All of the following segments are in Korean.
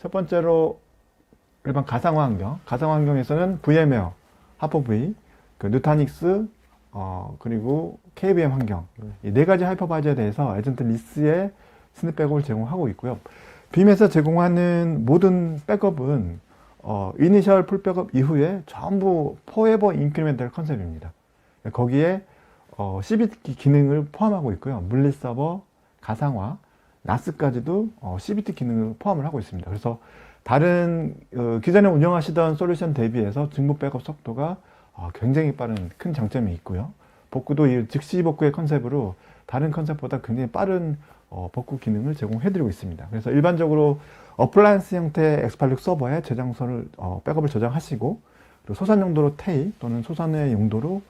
첫 번째로 일반 가상화 환경. 가상화 환경에서는 VM웨어, 하퍼V, 그 누타닉스, 그리고 KVM 환경. 이 네 가지 하이퍼바이저에 대해서 에전트 리스의 스냅백업을 제공하고 있고요. 빔에서 제공하는 모든 백업은 이니셜 풀 백업 이후에 전부 포에버 인크리멘탈 컨셉입니다. 거기에 CBT 기능을 포함하고 있고요. 물리 서버, 가상화, 나스까지도 CBT 기능을 포함을 하고 있습니다. 그래서 다른 기존에 운영하시던 솔루션 대비해서 증부 백업 속도가 굉장히 빠른 큰 장점이 있고요. 복구도 이 즉시 복구의 컨셉으로 다른 컨셉보다 굉장히 빠른 복구 기능을 제공해드리고 있습니다. 그래서 일반적으로 어플라이언스 형태의 X86 서버에 저장소를 백업을 저장하시고 그리고 소산 용도로 테이 또는 소산의 용도로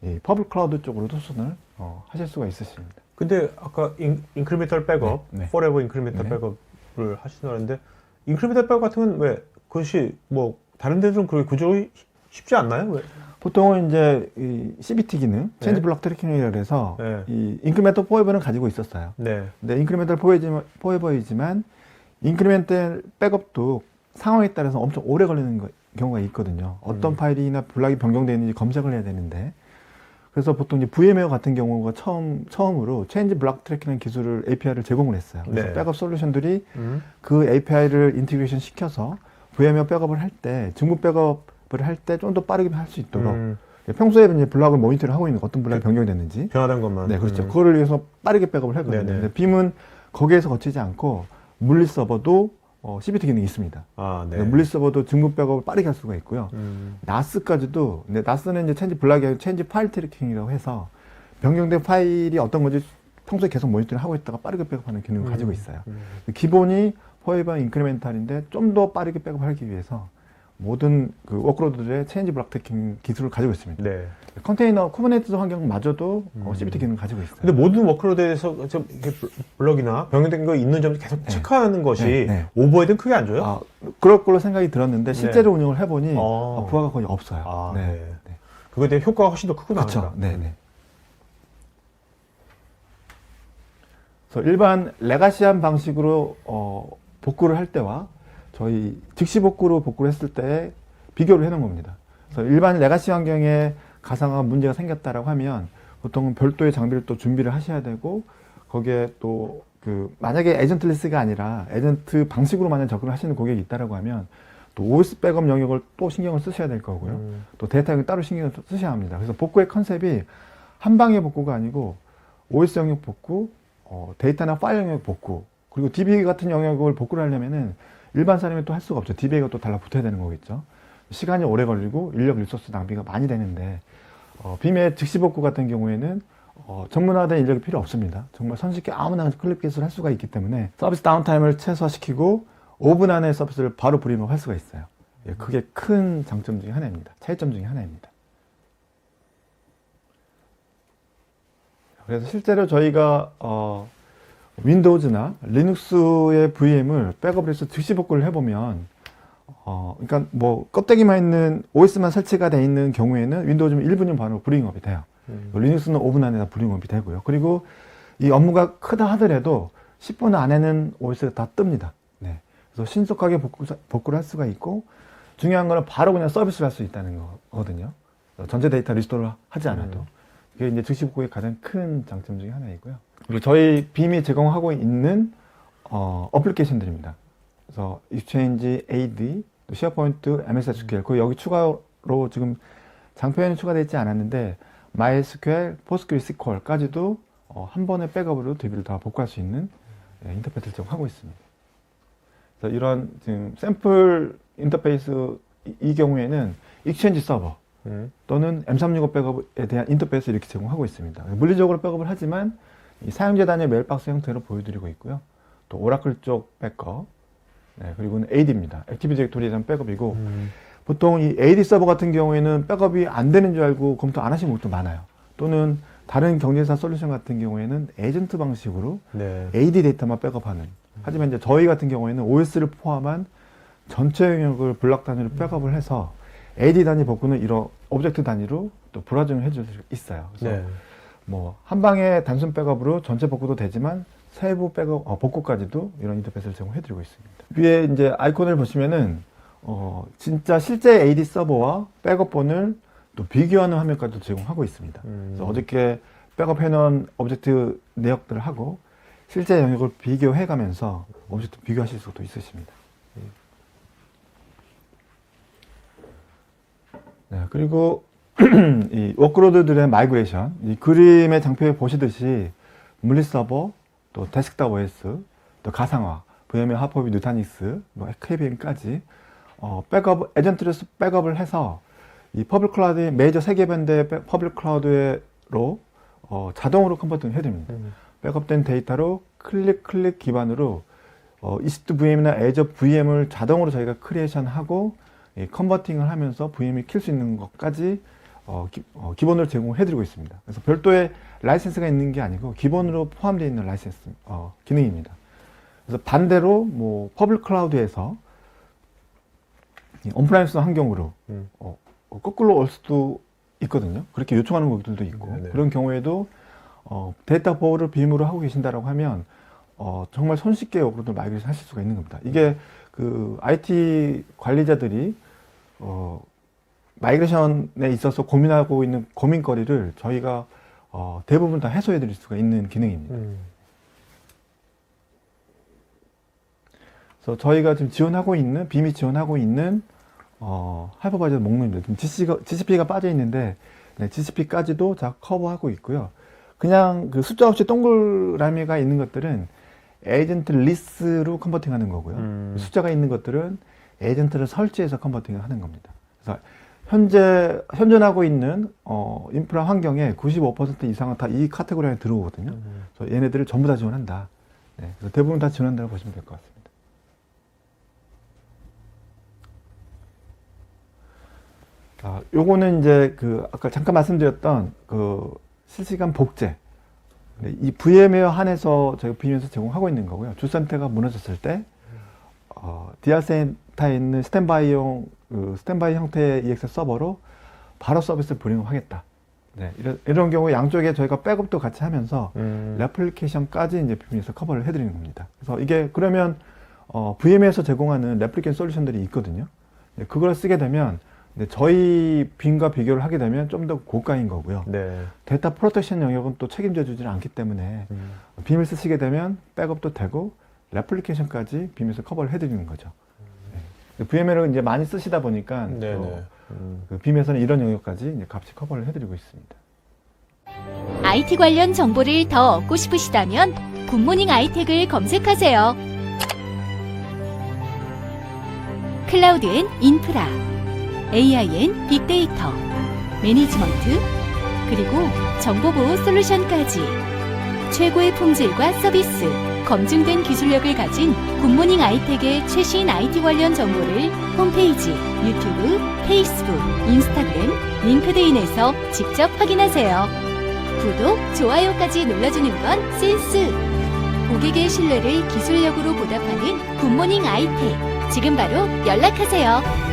이 퍼블릭 클라우드 쪽으로도 소산을 하실 수가 있으십니다. 근데 아까 인크리멘탈 백업, 네, 네. 포레버 인크리멘탈 네. 백업을 하시는데 인크리멘탈 백업 같은 건 왜 그것이 뭐 다른 데들은 그렇게 구조가 쉽지 않나요? 왜? 보통은 이제 이 CBT 기능, 체인지 네. 블록 트래킹이라 해서 네. 이 인크리멘탈 포에버는 가지고 있었어요. 네. 근데 인크리멘탈 포에버이지만 인크리멘탈 백업도 상황에 따라서 엄청 오래 걸리는 경우가 있거든요. 어떤 파일이나 블락이 변경되어 있는지 검색을 해야 되는데 그래서 보통 이제 VM웨어 같은 경우가 처음으로 체인지 블록 트래킹 기술을 API를 제공을 했어요. 그래서 네. 백업 솔루션들이 그 API를 인티그레이션 시켜서 VM웨어 백업을 할 때 증부 백업을 할 때 좀 더 빠르게 할 수 있도록 평소에 이제 블락을 모니터를 하고 있는 어떤 블락이 변경됐는지 변화된 것만. 네, 그렇죠. 그거를 위해서 빠르게 백업을 하거든요. 네네. 근데 빔은 거기에서 거치지 않고 물리 서버도 CBT 기능이 있습니다. 아, 네. 물리 서버도 증부 백업을 빠르게 할 수가 있고요. 나스까지도, 근데 나스는 이제 체인지 블락이 아니라 체인지 파일 트래킹이라고 해서 변경된 파일이 어떤 건지 평소에 계속 모니터를 하고 있다가 빠르게 백업하는 기능을 가지고 있어요. 기본이 포에버 인크리멘탈인데 좀 더 빠르게 백업하기 위해서 모든 그 워크로드들의 체인지 블락 트래킹 기술을 가지고 있습니다. 네. 컨테이너 쿠버네티스 환경마저도 CBT 기능을 가지고 있어요. 근데 모든 워크로드에서 좀 이렇게 블럭이나 변경된 거 있는 점 계속 체크하는 것이 네. 오버헤드는 크게 안 줘요? 그럴 걸로 생각이 들었는데 실제로 운영을 해보니 어. 부하가 거의 없어요. 아, 네. 네. 네. 그거에 대해 효과가 훨씬 더 크구나. 그렇죠. 네네. 그래서 일반 레가시한 방식으로 복구를 할 때와 저희 즉시 복구로 복구를 했을 때 비교를 해놓은 겁니다. 그래서 일반 레가시 환경에 가상화 문제가 생겼다라고 하면 보통은 별도의 장비를 또 준비를 하셔야 되고 거기에 또 만약에 에전트리스가 아니라 에전트 방식으로 만약 접근을 하시는 고객이 있다라고 하면 또 OS 백업 영역을 또 신경을 쓰셔야 될 거고요. 또 데이터 영역 따로 신경을 쓰셔야 합니다. 그래서 복구의 컨셉이 한 방의 복구가 아니고 OS 영역 복구, 데이터나 파일 영역 복구, 그리고 DB 같은 영역을 복구를 하려면은 일반 사람이 또 할 수가 없죠. DBA가 또 달라붙어야 되는 거겠죠. 시간이 오래 걸리고 인력 리소스 낭비가 많이 되는데 빔의 즉시 복구 같은 경우에는 전문화된 인력이 필요 없습니다. 정말 손쉽게 아무나 클립 기술을 할 수가 있기 때문에 서비스 다운타임을 최소화시키고 5분 안에 서비스를 바로 브리핑을 할 수가 있어요. 그게 큰 장점 중에 하나입니다. 차이점 중에 하나입니다. 그래서 실제로 저희가 윈도우즈나 리눅스의 VM을 백업을 해서 즉시 복구를 해보면 그러니까 뭐 껍데기만 있는 OS만 설치가 돼 있는 경우에는 윈도우즈는 1분이면 바로 브링업이 돼요. 리눅스는 5분 안에 다 브링업이 되고요. 그리고 이 업무가 크다 하더라도 10분 안에는 OS가 다 뜹니다. 네. 그래서 신속하게 복구를 할 수가 있고 중요한 거는 바로 그냥 서비스를 할 수 있다는 거거든요. 전체 데이터 리스토어를 하지 않아도. 그게 이제 즉시 복구의 가장 큰 장점 중에 하나이고요. 그리고 저희 빔이 제공하고 있는 어플리케이션들입니다. 그래서 익스체인지, AD, 또 쉐어포인트, MS SQL, 그 여기 추가로 지금 장표에는 추가되어 있지 않았는데 MySQL, PostgreSQL까지도 한 번의 백업으로 DB를 다 복구할 수 있는 인터페이스를 제공하고 있습니다. 그래서 이런 지금 샘플 인터페이스 이 경우에는 익스체인지 서버 또는 M365 백업에 대한 인터페이스를 이렇게 제공하고 있습니다. 물리적으로 백업을 하지만 이 사용자 단위 메일박스 형태로 보여드리고 있고요. 또 오라클 쪽 백업, 네, 그리고는 AD입니다. 액티브 디렉토리에 대한 백업이고 보통 이 AD 서버 같은 경우에는 백업이 안 되는 줄 알고 검토 안 하시는 것도 많아요. 또는 다른 경제사 솔루션 같은 경우에는 에이전트 방식으로 네. AD 데이터만 백업하는. 하지만 이제 저희 같은 경우에는 OS를 포함한 전체 영역을 블락 단위로 백업을 해서 AD 단위 복구는 이런 오브젝트 단위로 또 불화증을 해줄 수 있어요. 그래서 네. 뭐 한 방에 단순 백업으로 전체 복구도 되지만 세부 백업, 복구까지도 이런 인터페이스를 제공해드리고 있습니다. 위에 이제 아이콘을 보시면은 진짜 실제 AD 서버와 백업본을 또 비교하는 화면까지도 제공하고 있습니다. 그래서 어저께 백업해놓은 오브젝트 내역들을 하고 실제 영역을 비교해가면서 오브젝트 비교하실 수도 있으십니다. 네, 그리고 이 워크로드들의 마이그레이션, 이 그림의 장표에 보시듯이 물리 서버, 또 데스크탑 OS, 또 가상화, VMware 하퍼비 누타닉스, 뭐 KVM까지 백업 에전트를 백업을 해서 이 퍼블릭 클라우드의 메이저 세계 밴드의 퍼블릭 클라우드로 자동으로 컨버팅 해드립니다. 백업된 데이터로 클릭 기반으로 이스트 VM이나 애저 VM을 자동으로 저희가 크리에이션하고 컨버팅을 하면서 VM이 킬 수 있는 것까지 기본으로 제공해드리고 있습니다. 그래서 별도의 라이센스가 있는 게 아니고 기본으로 포함되어 있는 라이센스 기능입니다. 그래서 반대로 뭐 퍼블릭 클라우드에서 온프라이머스 환경으로 거꾸로 올 수도 있거든요. 그렇게 요청하는 것들도 있고 네네. 그런 경우에도 데이터 보호를 비밀로 하고 계신다라고 하면 정말 손쉽게 워크로드 마이그레이션 하실 수가 있는 겁니다. 이게 그 IT 관리자들이 마이그레이션에 있어서 고민하고 있는 고민거리를 저희가 대부분 다 해소해 드릴 수가 있는 기능입니다. 그래서 저희가 지금 지원하고 있는, 빔이 지원하고 있는 하이퍼바이저 목록입니다. 지금 GCP가 빠져 있는데 네, GCP까지도 다 커버하고 있고요. 그냥 그 숫자 없이 동그라미가 있는 것들은 에이전트 리스로 컨버팅하는 거고요. 숫자가 있는 것들은 에이전트를 설치해서 컨버팅을 하는 겁니다. 그래서 현존하고 있는 인프라 환경의 95% 이상은 다 이 카테고리 안에 들어오거든요. 그래서 얘네들을 전부 다 지원한다. 네, 그래서 대부분 다 지원한다고 보시면 될 것 같습니다. 요거는 이제 그 아까 잠깐 말씀드렸던 그 실시간 복제. 이 VM웨어 한에서 저희가 비면서 제공하고 있는 거고요. 주센터가 무너졌을 때 디아센터에 있는 스탠바이용 스탠바이 형태의 EX 서버로 바로 서비스를 불행하겠다. 네, 이런 경우에 양쪽에 저희가 백업도 같이 하면서 레플리케이션까지 이제 비면서 커버를 해드리는 겁니다. 그래서 이게 그러면 VM에서 제공하는 레플리케이션 솔루션들이 있거든요. 네, 그걸 쓰게 되면 저희 빔과 비교를 하게 되면 좀 더 고가인 거고요. 네. 데이터 프로텍션 영역은 또 책임져 주지는 않기 때문에 빔을 쓰시게 되면 백업도 되고 레플리케이션까지 빔에서 커버를 해드리는 거죠. 네. VMW를 이제 많이 쓰시다 보니까 그 빔에서는 이런 영역까지 이제 같이 커버를 해드리고 있습니다. IT 관련 정보를 더 얻고 싶으시다면 굿모닝 아이텍을 검색하세요. 클라우드 앤 인프라, AI 앤 빅데이터, 매니지먼트, 그리고 정보보호 솔루션까지 최고의 품질과 서비스, 검증된 기술력을 가진 굿모닝 아이텍의 최신 IT 관련 정보를 홈페이지, 유튜브, 페이스북, 인스타그램, 링크드인에서 직접 확인하세요. 구독, 좋아요까지 눌러주는 건 센스! 고객의 신뢰를 기술력으로 보답하는 굿모닝 아이텍. 지금 바로 연락하세요.